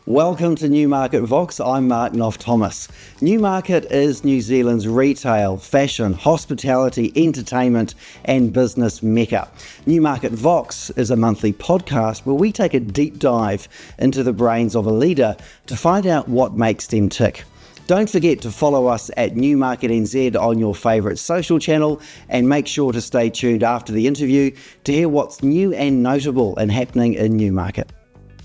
Welcome to Newmarket Vox. I'm Mark Knopf-Thomas. Newmarket is New Zealand's retail, fashion, hospitality, entertainment and business mecca. Newmarket Vox is a monthly podcast where we take a deep dive into the brains of a leader to find out what makes them tick. Don't forget to follow us at Newmarket NZ on your favourite social channel, and make sure to stay tuned after the interview to hear what's new and notable and happening in Newmarket.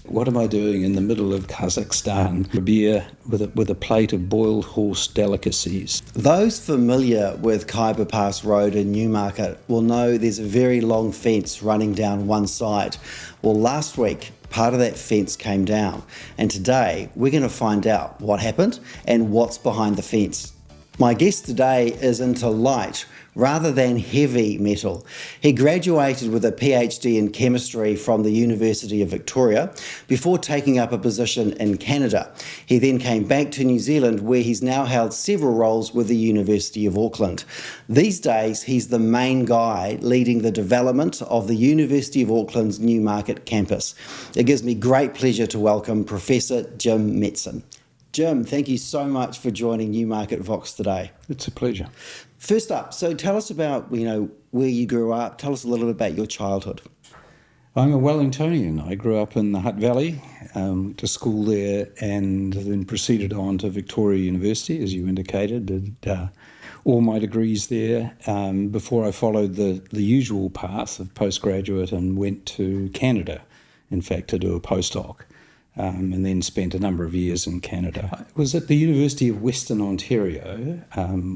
What am I doing in the middle of Kazakhstan? A beer with a plate of boiled horse delicacies. Those familiar with Khyber Pass Road in Newmarket will know there's a very long fence running down one side. Well, last week, part of that fence came down, and today we're going to find out what happened and what's behind the fence. My guest today is into light rather than heavy metal. He graduated with a PhD in chemistry from the University of Victoria before taking up a position in Canada. He then came back to New Zealand, where he's now held several roles with the University of Auckland. These days, he's the main guy leading the development of the University of Auckland's Newmarket campus. It gives me great pleasure to welcome Professor Jim Metson. Jim, thank you so much for joining Newmarket Vox today. It's a pleasure. First up, so tell us about, where you grew up. Tell us a little bit about your childhood. I'm a Wellingtonian. I grew up in the Hutt Valley, to school there, and then proceeded on to Victoria University, as you indicated. Did all my degrees there before I followed the usual path of postgraduate and went to Canada, in fact, to do a postdoc. And then spent a number of years in Canada. I was at the University of Western Ontario,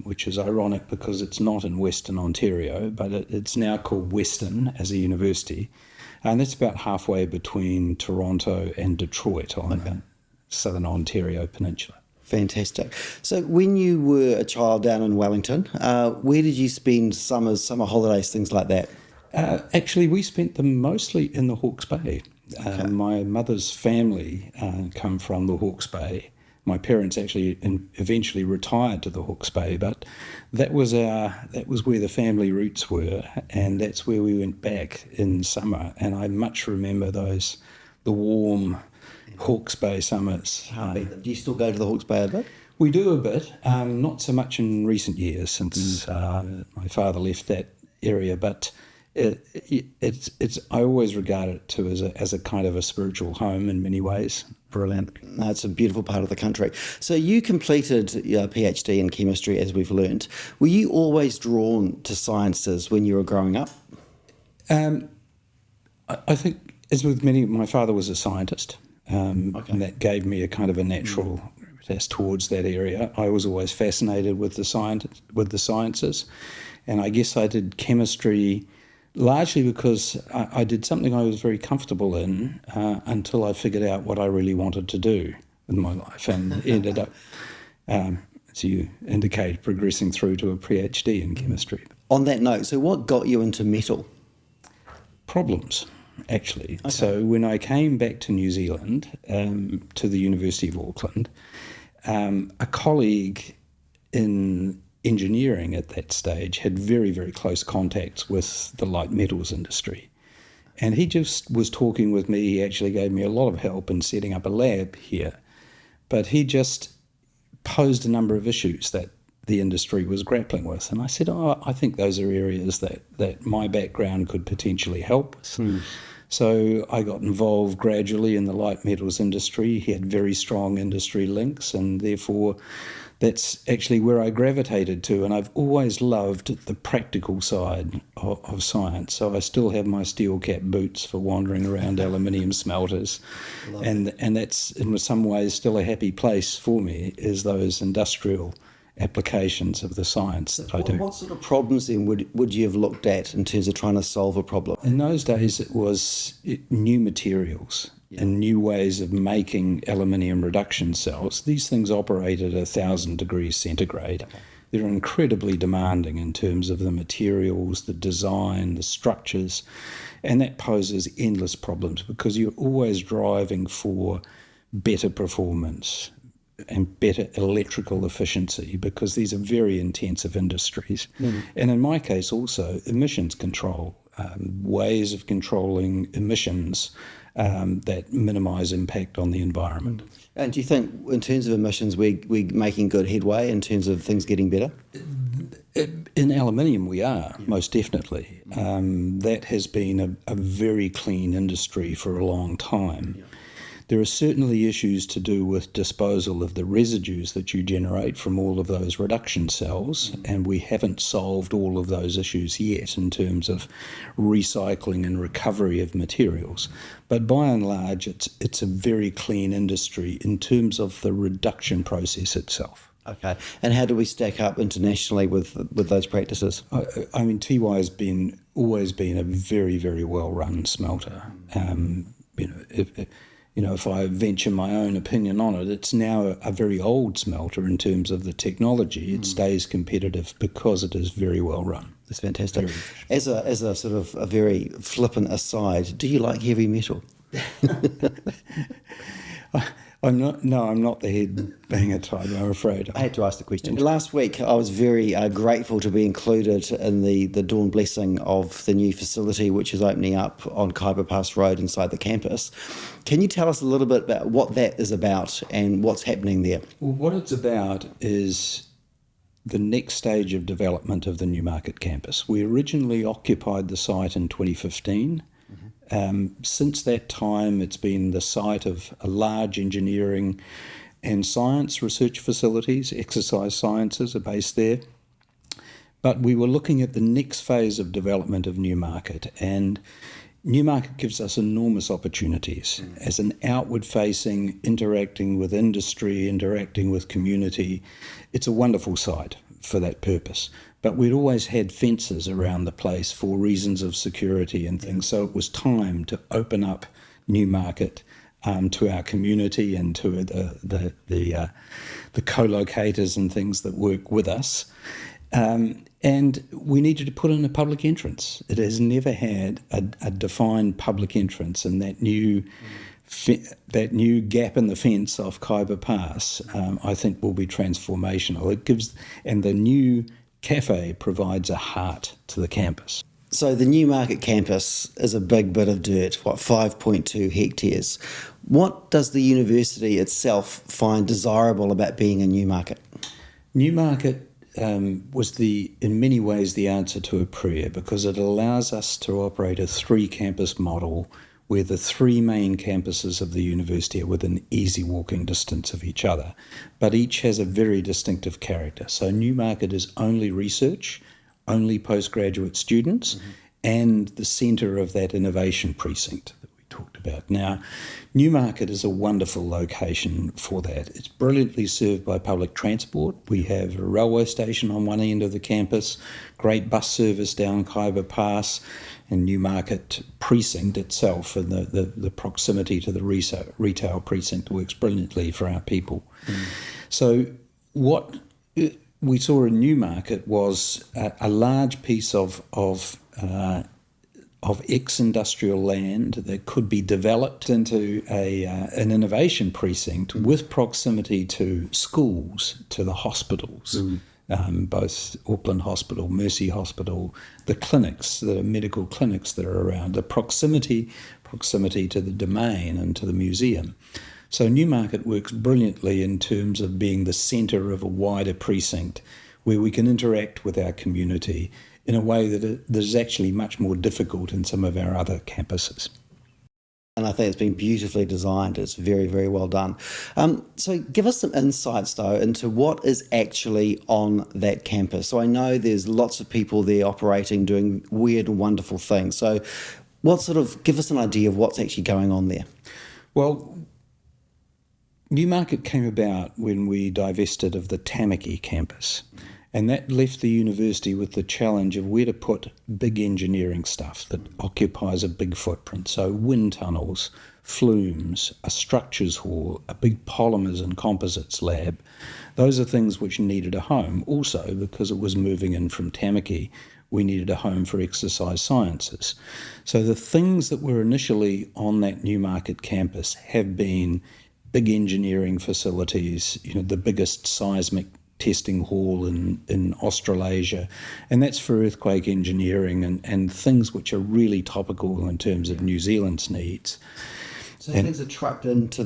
which is ironic because it's not in Western Ontario, but it's now called Western as a university. And that's about halfway between Toronto and Detroit on the Southern Ontario Peninsula. Fantastic. So when you were a child down in Wellington, where did you spend summer holidays, things like that? Actually, we spent them mostly in the Hawke's Bay. Okay. My mother's family come from the Hawke's Bay. My parents actually eventually retired to the Hawke's Bay, but that was where the family roots were, and that's where we went back in summer. And I much remember the warm Hawke's Bay summers. Do you still go to the Hawke's Bay a bit? We do a bit, not so much in recent years since my father left that area, but it's I always regard it too as a kind of a spiritual home in many ways. Brilliant. No, it's a beautiful part of the country. So you completed your PhD in chemistry, as we've learned. Were you always drawn to sciences when you were growing up? I think, as with many, my father was a scientist, and that gave me a kind of a natural gravitas towards that area. I was always fascinated with the sciences, and I guess I did chemistry largely because I did something I was very comfortable in until I figured out what I really wanted to do with my life, and ended up, as you indicate, progressing through to a PhD in chemistry. On that note, so what got you into metal? Problems, actually. Okay. So when I came back to New Zealand, to the University of Auckland, a colleague in engineering at that stage had very, very close contacts with the light metals industry. And he just was talking with me. He actually gave me a lot of help in setting up a lab here. But he just posed a number of issues that the industry was grappling with. And I said, I think those are areas that my background could potentially help with. So I got involved gradually in the light metals industry. He had very strong industry links, and therefore that's actually where I gravitated to, and I've always loved the practical side of science. So I still have my steel cap boots for wandering around aluminium smelters, and that's in some ways still a happy place for me, is those industrial applications of the science that I do. What sort of problems then would you have looked at in terms of trying to solve a problem? In those days it was new materials. And new ways of making aluminium reduction cells. These things operate at 1,000 degrees centigrade. Okay. They're incredibly demanding in terms of the materials, the design, the structures, and that poses endless problems because you're always driving for better performance and better electrical efficiency, because these are very intensive industries. And in my case also, emissions control, ways of controlling emissions that minimise impact on the environment. And do you think, in terms of emissions, we're making good headway in terms of things getting better? In aluminium, we are, most definitely. That has been a very clean industry for a long time. Yeah. There are certainly issues to do with disposal of the residues that you generate from all of those reduction cells, and we haven't solved all of those issues yet in terms of recycling and recovery of materials. But by and large, it's a very clean industry in terms of the reduction process itself. Okay, and how do we stack up internationally with those practices? I mean, TY has always been a very, very well-run smelter. If I venture my own opinion on it, it's now a very old smelter in terms of the technology. It stays competitive because it is very well run. That's fantastic. As a sort of a very flippant aside, do you like heavy metal? I'm not the head banger type, I'm afraid. I had to ask the question. Last week, I was very grateful to be included in the dawn blessing of the new facility, which is opening up on Khyber Pass Road inside the campus. Can you tell us a little bit about what that is about and what's happening there? Well, what it's about is the next stage of development of the Newmarket campus. We originally occupied the site in 2015. Since that time, it's been the site of a large engineering and science research facilities. Exercise sciences are based there. But we were looking at the next phase of development of Newmarket, and Newmarket gives us enormous opportunities as an outward-facing, interacting with industry, interacting with community. It's a wonderful site for that purpose. But we'd always had fences around the place for reasons of security and things, so it was time to open up Newmarket to our community and to the co-locators and things that work with us. And we needed to put in a public entrance. It has never had a defined public entrance, and that new gap in the fence off Khyber Pass, I think, will be transformational. And the new cafe provides a heart to the campus. So the Newmarket campus is a big bit of dirt, 5.2 hectares. What does the university itself find desirable about being in Newmarket? Newmarket was in many ways the answer to a prayer, because it allows us to operate a 3-campus model where the 3 main campuses of the university are within easy walking distance of each other, but each has a very distinctive character. So Newmarket is only research, only postgraduate students, and the centre of that innovation precinct that we talked about. Now, Newmarket is a wonderful location for that. It's brilliantly served by public transport. We have a railway station on one end of the campus, great bus service down Khyber Pass, and Newmarket precinct itself, and the proximity to the retail precinct works brilliantly for our people. So what we saw in Newmarket was a large piece of ex-industrial land that could be developed into an innovation precinct with proximity to schools, to the hospitals, both Auckland Hospital, Mercy Hospital, the clinics, the medical clinics that are around, the proximity to the domain and to the museum. So Newmarket works brilliantly in terms of being the centre of a wider precinct where we can interact with our community in a way that is actually much more difficult in some of our other campuses. And I think it's been beautifully designed. It's very, very well done. So give us some insights, though, into what is actually on that campus. So I know there's lots of people there operating, doing weird and wonderful things. So give us an idea of what's actually going on there. Well, Newmarket came about when we divested of the Tamaki campus. And that left the university with the challenge of where to put big engineering stuff that occupies a big footprint. So wind tunnels, flumes, a structures hall, a big polymers and composites lab. Those are things which needed a home. Also, because it was moving in from Tamaki, we needed a home for exercise sciences. So the things that were initially on that Newmarket campus have been big engineering facilities, the biggest seismic testing hall in Australasia, and that's for earthquake engineering and things which are really topical in terms of New Zealand's needs. So things are trucked into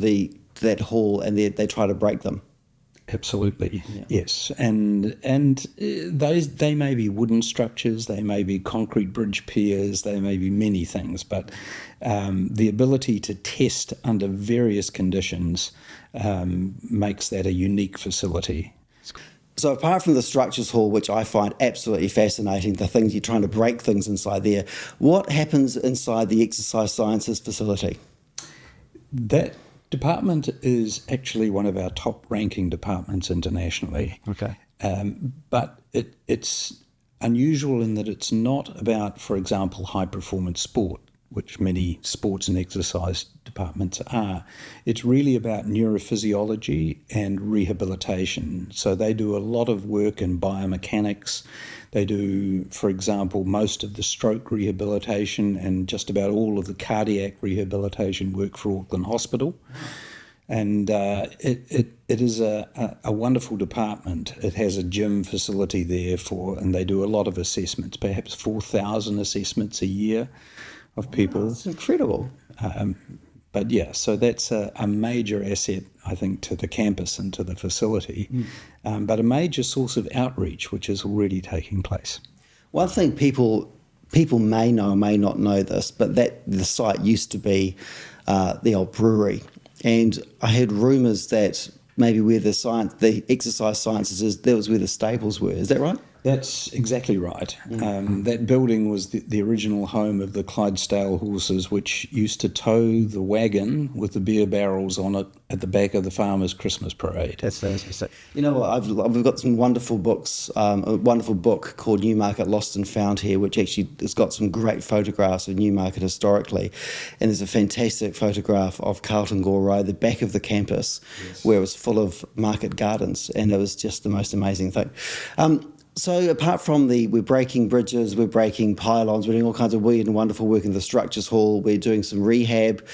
that hall and they try to break them. Absolutely, yes, and they may be wooden structures, they may be concrete bridge piers, they may be many things, but the ability to test under various conditions makes that a unique facility. So apart from the structures hall, which I find absolutely fascinating, the things you're trying to break things inside there, what happens inside the exercise sciences facility? That department is actually one of our top-ranking departments internationally. Okay. But it's unusual in that it's not about, for example, high-performance sport, which many sports and exercise departments are. It's really about neurophysiology and rehabilitation. So they do a lot of work in biomechanics. They do, for example, most of the stroke rehabilitation and just about all of the cardiac rehabilitation work for Auckland Hospital. And it is a wonderful department. It has a gym facility there and they do a lot of assessments, perhaps 4,000 assessments a year of people. Wow, that's incredible. But yeah, so that's a major asset, I think, to the campus and to the facility, but a major source of outreach, which is already taking place. One thing people may know or may not know this, but that the site used to be the old brewery, and I heard rumours that maybe where the exercise sciences is, that was where the stables were. Is that right? That's exactly right. That building was the original home of the Clydesdale horses, which used to tow the wagon with the beer barrels on it at the back of the farmers' Christmas parade. That's fantastic. You know what? We've got some wonderful books. A wonderful book called Newmarket Lost and Found here, which actually has got some great photographs of Newmarket historically. And there's a fantastic photograph of Carlton Gore Road, the back of the campus, where it was full of market gardens, and it was just the most amazing thing. So apart from we're breaking bridges, we're breaking pylons, we're doing all kinds of weird and wonderful work in the structures hall, we're doing some rehab.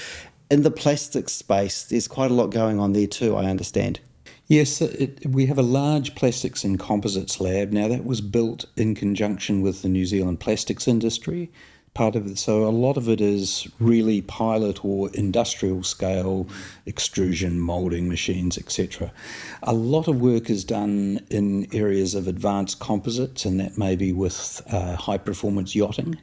In the plastics space, there's quite a lot going on there too, I understand. Yes, we have a large plastics and composites lab. Now that was built in conjunction with the New Zealand plastics industry. Part of it, so a lot of it is really pilot or industrial scale extrusion, moulding machines, etc. A lot of work is done in areas of advanced composites, and that may be with high performance yachting.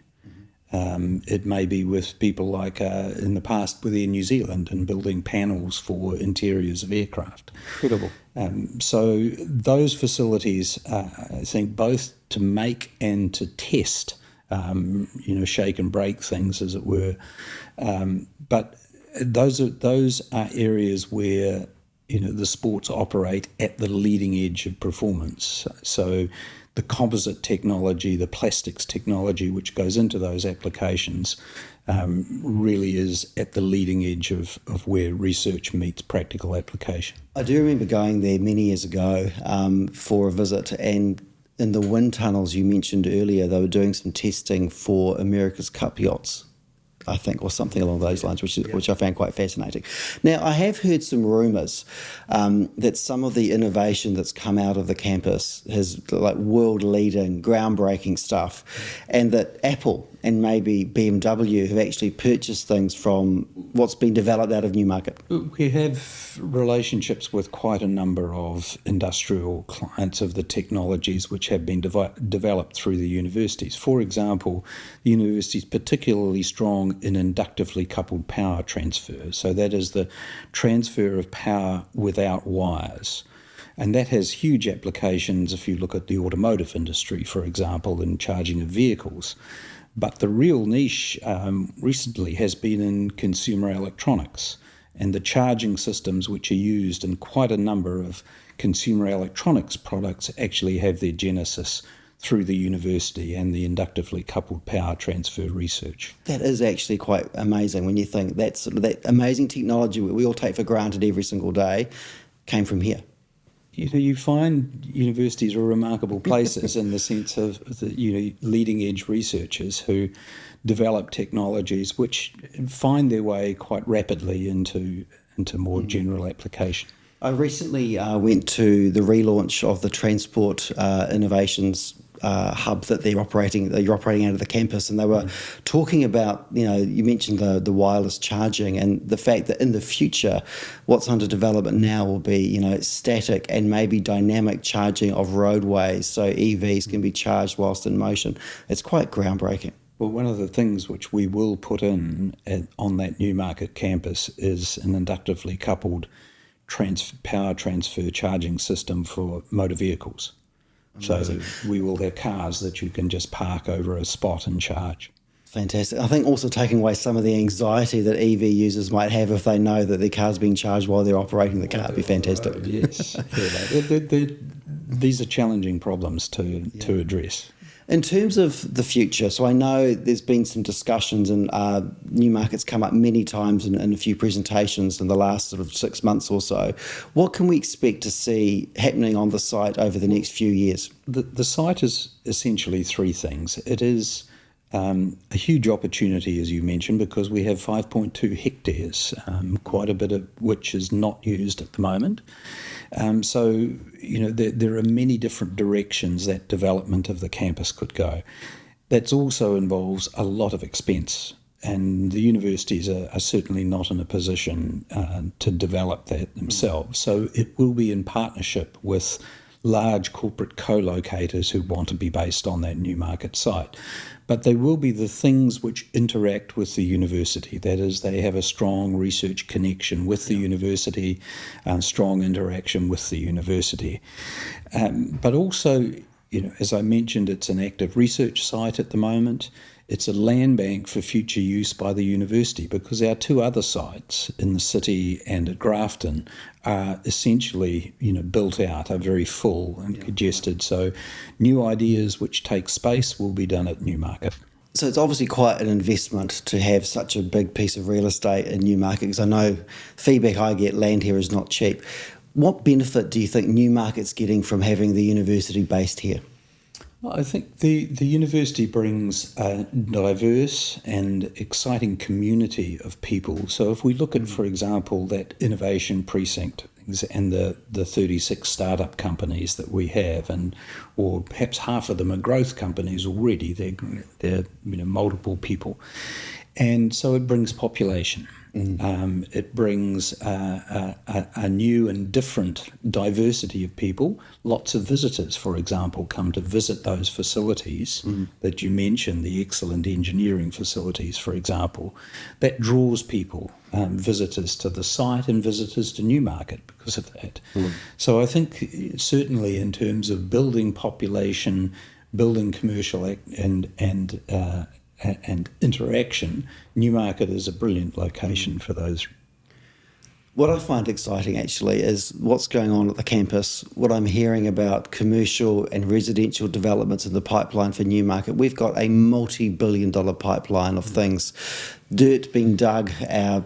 It may be with people like in the past with Air New Zealand and building panels for interiors of aircraft. Incredible. So those facilities, I think, both to make and to test. Shake and break things, as it were. But those are areas where the sports operate at the leading edge of performance. So the composite technology, the plastics technology, which goes into those applications, really is at the leading edge of where research meets practical application. I do remember going there many years ago for a visit, and in the wind tunnels you mentioned earlier, they were doing some testing for America's Cup yachts, I think, or something along those lines, which I found quite fascinating. Now, I have heard some rumours that some of the innovation that's come out of the campus has like world-leading, groundbreaking stuff, and that Apple and maybe BMW have actually purchased things from what's been developed out of Newmarket. We have relationships with quite a number of industrial clients of the technologies which have been developed through the universities. For example, the university is particularly strong in inductively coupled power transfer. So that is the transfer of power without wires. And that has huge applications if you look at the automotive industry, for example, in charging of vehicles. But the real niche recently has been in consumer electronics and the charging systems which are used in quite a number of consumer electronics products actually have their genesis through the university and the inductively coupled power transfer research. That is actually quite amazing when you think that amazing technology we all take for granted every single day came from here. You find universities are remarkable places in the sense of the leading edge researchers who develop technologies which find their way quite rapidly into more general application. I recently went to the relaunch of the Transport Innovations hub that you're operating out of the campus, and they were talking about, you mentioned the wireless charging and the fact that in the future what's under development now will be static and maybe dynamic charging of roadways, so EVs can be charged whilst in motion. It's quite groundbreaking. Well, one of the things which we will put in on that Newmarket campus is an inductively coupled power transfer charging system for motor vehicles. Amazing. So we will have cars that you can just park over a spot and charge. Fantastic. I think also taking away some of the anxiety that EV users might have if they know that their car's being charged while they're operating the car. It'd be fantastic. Yes. These are challenging problems to address. In terms of the future, so I know there's been some discussions and Newmarket's come up many times in a few presentations in the last sort of 6 months or so. What can we expect to see happening on the site over the next few years? The site is essentially three things. It is a huge opportunity, as you mentioned, because we have 5.2 hectares, quite a bit of which is not used at the moment. So there are many different directions that development of the campus could go. That also involves a lot of expense, and the universities are certainly not in a position to develop that themselves. So it will be in partnership with large corporate co-locators who want to be based on that Newmarket site. But they will be the things which interact with the university. That is, they have a strong research connection with the university, strong interaction with the university. But also, as I mentioned, it's an active research site at the moment. It's a land bank for future use by the university, because our two other sites in the city and at Grafton are essentially, built out, are very full and congested. So new ideas which take space will be done at Newmarket. So it's obviously quite an investment to have such a big piece of real estate in Newmarket, because I know feedback I get, land here is not cheap. What benefit do you think Newmarket's getting from having the university based here? Well, I think the university brings a diverse and exciting community of people. So if we look at, for example, that innovation precinct and the 36 startup companies that we have, or perhaps half of them are growth companies already, they're multiple people. And so it brings population. It brings a new and different diversity of people. Lots of visitors, for example, come to visit those facilities that you mentioned, the excellent engineering facilities, for example. That draws people, visitors to the site and visitors to Newmarket because of that. So I think certainly in terms of building population, building commercial and interaction, Newmarket is a brilliant location for those. What I find exciting actually is what's going on at the campus, what I'm hearing about commercial and residential developments in the pipeline for Newmarket. We've got a multi-billion-dollar pipeline of things, dirt being dug,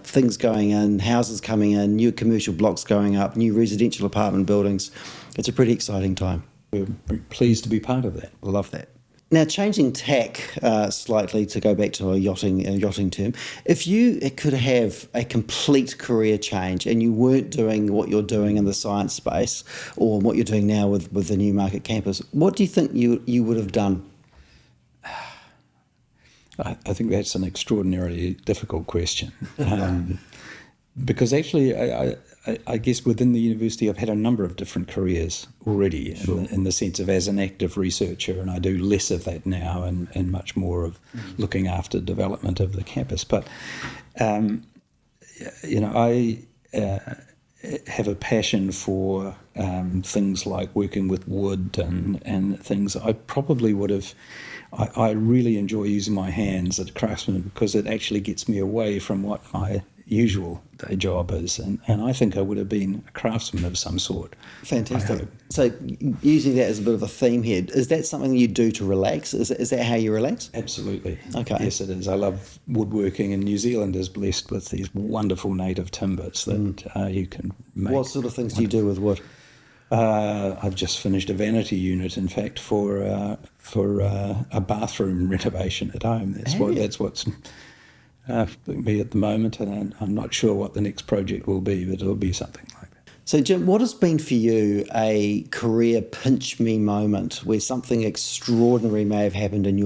things going in, houses coming in, new commercial blocks going up, new residential apartment buildings. It's a pretty exciting time. We're pleased to be part of that. I love that. Now, changing tack slightly to go back to a yachting term, if you could have a complete career change and you weren't doing what you're doing in the science space or what you're doing now with the Newmarket campus, what do you think you would have done? I think that's an extraordinarily difficult question. Because actually, I guess within the university I've had a number of different careers already, in the sense of as an active researcher, and I do less of that now and much more of looking after development of the campus. But, I have a passion for things like working with wood and things. I probably would have... I really enjoy using my hands as a craftsman because it actually gets me away from what my usual day job is, and I think I would have been a craftsman of some sort. Fantastic. So using that as a bit of a theme here, is that something you do to relax? Is that how you relax? Absolutely. Okay. Yes, it is. I love woodworking, and New Zealand is blessed with these wonderful native timbers that you can make. What sort of things do you do with wood? I've just finished a vanity unit, in fact, for a bathroom renovation at home. That's what's me at the moment, and I'm not sure what the next project will be, but it'll be something like that. So, Jim, what has been for you a career pinch me moment where something extraordinary may have happened in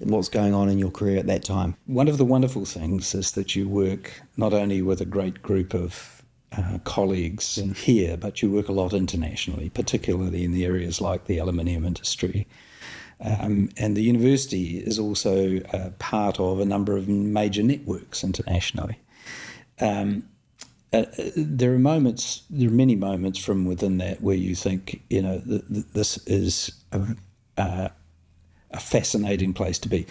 what's going on in your career at that time? One of the wonderful things is that you work not only with a great group of colleagues here, but you work a lot internationally, particularly in the areas like the aluminium industry. And the university is also part of a number of major networks internationally. There are many moments from within that where you think, this is a fascinating place to be.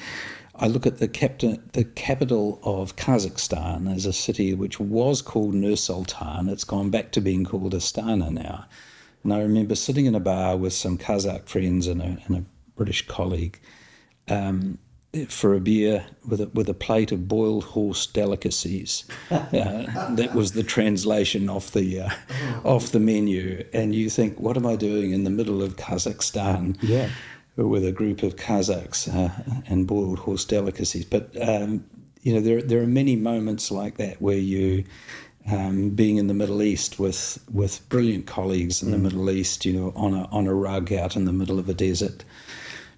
I look at the capital of Kazakhstan as a city which was called Nur-Sultan. It's gone back to being called Astana now. And I remember sitting in a bar with some Kazakh friends and a British colleague for a beer with a plate of boiled horse delicacies. That was the translation off the menu. And you think, what am I doing in the middle of Kazakhstan with a group of Kazakhs and boiled horse delicacies? But there are many moments like that where you, being in the Middle East with brilliant colleagues in the Middle East, on a rug out in the middle of a desert,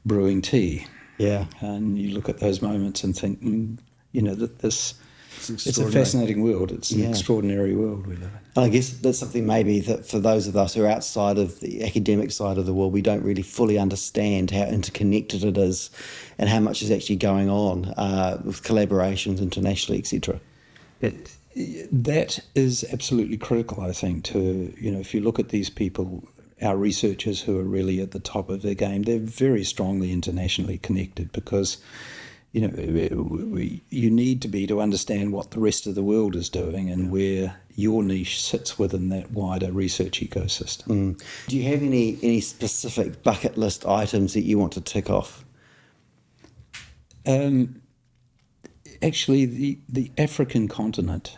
brewing tea. Yeah. And you look at those moments and think, that it's a fascinating world. It's an extraordinary world we live in. I guess that's something maybe that for those of us who are outside of the academic side of the world, we don't really fully understand how interconnected it is and how much is actually going on with collaborations internationally, etc. That is absolutely critical, I think, to, if you look at these people, our researchers who are really at the top of their game, they're very strongly internationally connected because, you need to understand what the rest of the world is doing and where your niche sits within that wider research ecosystem. Do you have any specific bucket list items that you want to tick off? Actually, the African continent.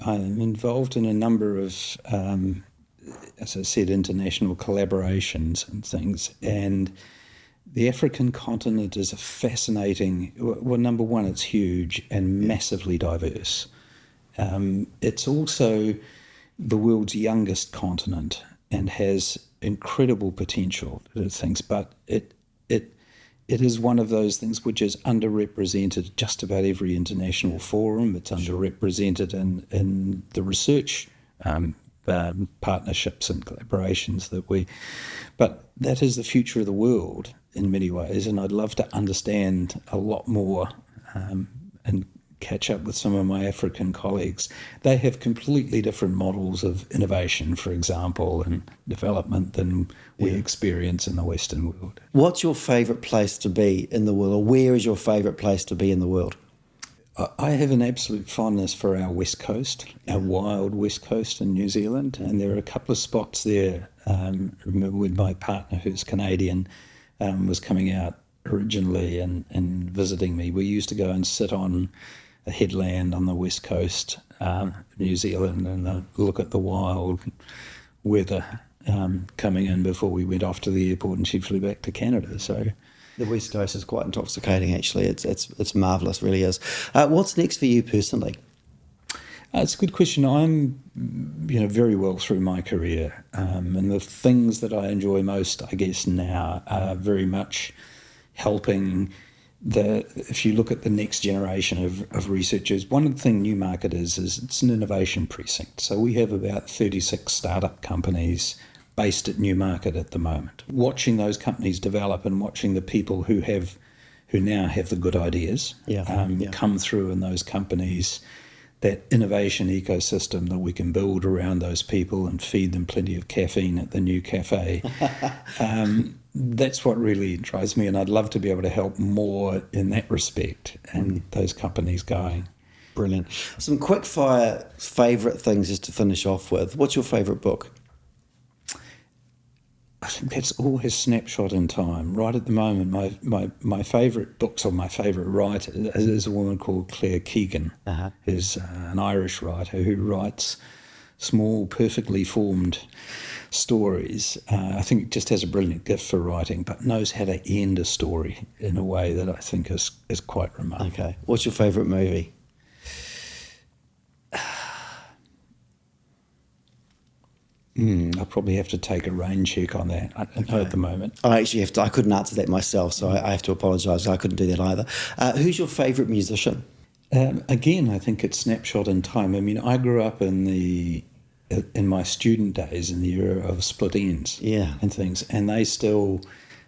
I'm involved in a number of as I said, international collaborations and things. And the African continent is a fascinating, well, number one, it's huge and massively diverse. It's also the world's youngest continent and has incredible potential to things, but it is one of those things which is underrepresented at just about every international forum. It's underrepresented in the research partnerships and collaborations but that is the future of the world in many ways, and I'd love to understand a lot more and catch up with some of my African colleagues. They have completely different models of innovation, for example, and development than we experience in the Western world. What's your favourite place to be in the world, or where is your favourite place to be in the world? I have an absolute fondness for our West Coast, our wild West Coast in New Zealand, and there are a couple of spots there. Remember when my partner, who's Canadian, was coming out originally and visiting me, we used to go and sit on a headland on the West Coast, New Zealand, and look at the wild weather coming in before we went off to the airport and she flew back to Canada. So the West Coast is quite intoxicating, actually. It's marvellous, really is. What's next for you personally? It's a good question. I'm, very well through my career, and the things that I enjoy most, I guess, now are very much helping if you look at the next generation of researchers. One thing Newmarket is it's an innovation precinct. So we have about 36 startup companies based at Newmarket at the moment. Watching those companies develop and watching the people who now have the good ideas come through in those companies, that innovation ecosystem that we can build around those people and feed them plenty of caffeine at the new cafe. That's what really drives me, and I'd love to be able to help more in that respect and those companies going. Brilliant. Some quick fire favourite things just to finish off with. What's your favourite book? I think that's always snapshot in time. Right at the moment, my favourite books or my favourite writer is a woman called Claire Keegan, who's an Irish writer who writes small, perfectly formed stories. I think just has a brilliant gift for writing, but knows how to end a story in a way that I think is quite remarkable. Okay. What's your favourite movie? I probably have to take a rain check on that at the moment. I actually have to. I couldn't answer that myself, so I have to apologise. I couldn't do that either. Who's your favourite musician? Again, I think it's snapshot in time. I mean, I grew up in my student days in the era of split ends, and things, and they still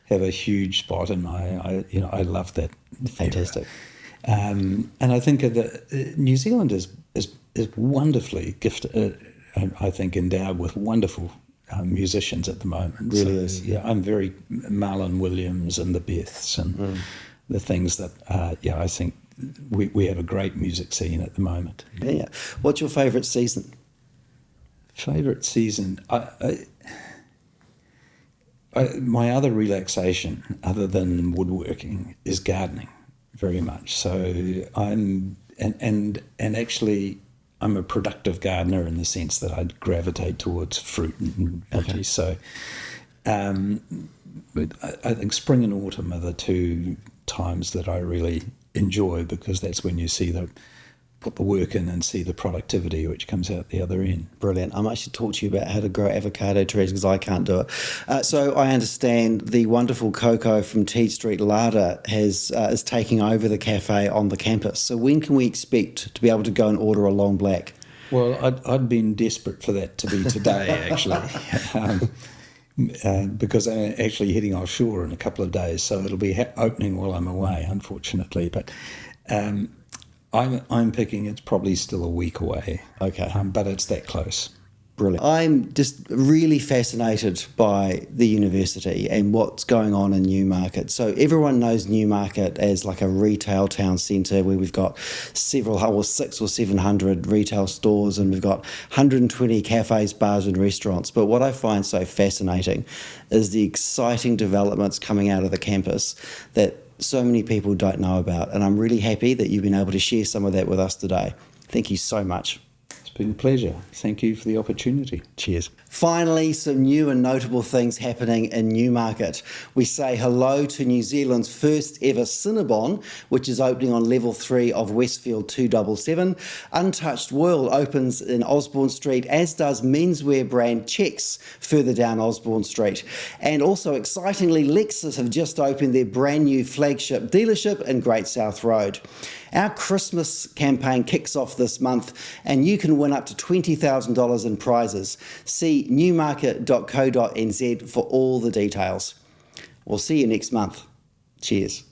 have a huge spot in I love that. Fantastic. And I think that New Zealand is wonderfully gifted. I think endowed with wonderful musicians at the moment. Really is. Yeah, I'm very Marlon Williams and the Beths and the things that I think we have a great music scene at the moment. Yeah. What's your favourite season? Favourite season? My other relaxation, other than woodworking, is gardening. Very much. So I'm actually I'm a productive gardener in the sense that I gravitate towards fruit and veggies. Okay. So I think spring and autumn are the two times that I really enjoy, because that's when you put the work in and see the productivity which comes out the other end. Brilliant. I might actually talk to you about how to grow avocado trees, because I can't do it. So I understand the wonderful Coco from Tea Street Larder is taking over the cafe on the campus. So when can we expect to be able to go and order a long black? Well, I'd been desperate for that to be today, actually. Because I'm actually heading offshore in a couple of days, so it'll be opening while I'm away, unfortunately. But I'm picking it's probably still a week away. Okay. But it's that close. Brilliant. I'm just really fascinated by the university and what's going on in Newmarket. So everyone knows Newmarket as like a retail town centre where we've got 600 or 700 retail stores, and we've got 120 cafes, bars and restaurants. But what I find so fascinating is the exciting developments coming out of the campus that so many people don't know about. And I'm really happy that you've been able to share some of that with us today. Thank you so much. It's been a pleasure. Thank you for the opportunity. Cheers. Finally, some new and notable things happening in Newmarket. We say hello to New Zealand's first ever Cinnabon, which is opening on level 3 of Westfield 277. Untouched World opens in Osborne Street, as does menswear brand Chex further down Osborne Street. And also excitingly, Lexus have just opened their brand new flagship dealership in Great South Road. Our Christmas campaign kicks off this month, and you can win up to $20,000 in prizes. See newmarket.co.nz for all the details. We'll see you next month. Cheers.